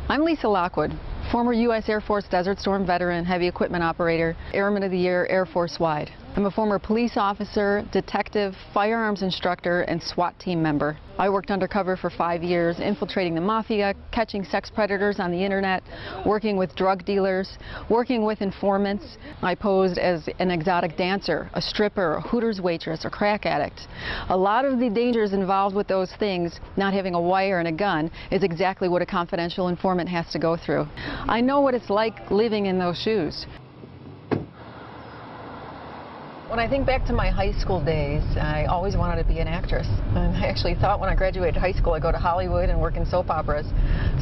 I'm Lisa Lockwood, former U.S. Air Force Desert Storm veteran, heavy equipment operator, Airman of the Year, Air Force-wide. I'm a former police officer, detective, firearms instructor, and SWAT team member. I worked undercover for 5 years, infiltrating the mafia, catching sex predators on the internet, working with drug dealers, working with informants. I posed as an exotic dancer, a stripper, a Hooters waitress, a crack addict. A lot of the dangers involved with those things, not having a wire and a gun, is exactly what a confidential informant has to go through. I know what it's like living in those shoes. When I think back to my high school days, I always wanted to be an actress. And I actually thought when I graduated high school I'd go to Hollywood and work in soap operas.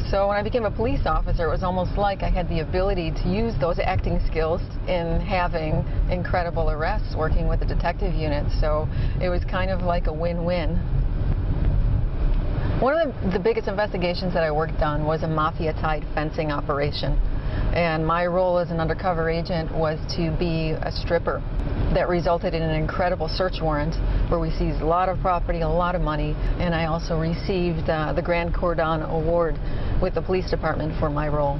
So when I became a police officer, it was almost like I had the ability to use those acting skills in having incredible arrests, working with the detective unit. So it was kind of like a win-win. One of the biggest investigations that I worked on was a mafia-tied fencing operation. And my role as an undercover agent was to be a stripper. That resulted in an incredible search warrant where we seized a lot of property, a lot of money, and I also received the Grand Cordon Award with the police department for my role.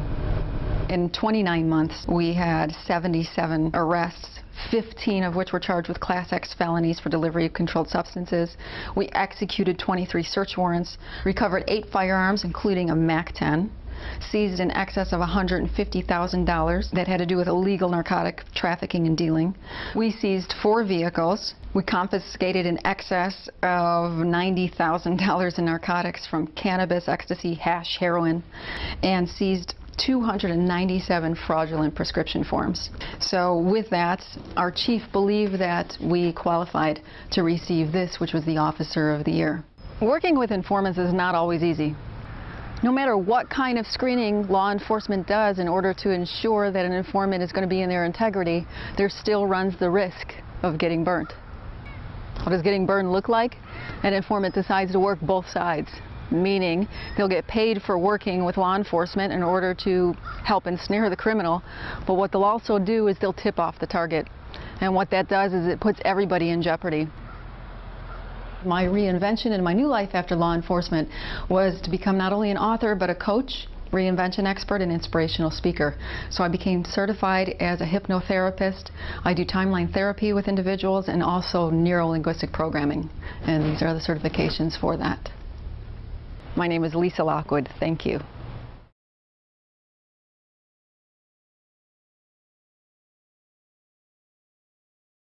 In 29 months, we had 77 arrests, 15 of which were charged with Class X felonies for delivery of controlled substances. We executed 23 search warrants, recovered 8 firearms, including a MAC-10, seized in excess of $150,000 that had to do with illegal narcotic trafficking and dealing. We seized 4 vehicles. We confiscated in excess of $90,000 in narcotics from cannabis, ecstasy, hash, heroin, and seized 297 fraudulent prescription forms. So with that, our chief believed that we qualified to receive this, which was the Officer of the Year. Working with informants is not always easy. No matter what kind of screening law enforcement does in order to ensure that an informant is going to be in their integrity, there still runs the risk of getting burnt. What does getting burned look like? An informant decides to work both sides, meaning they'll get paid for working with law enforcement in order to help ensnare the criminal, but what they'll also do is they'll tip off the target. And what that does is it puts everybody in jeopardy. My reinvention in my new life after law enforcement was to become not only an author but a coach, reinvention expert, and inspirational speaker. So I became certified as a hypnotherapist. I do timeline therapy with individuals and also neuro-linguistic programming. And these are the certifications for that. My name is Lisa Lockwood. Thank you.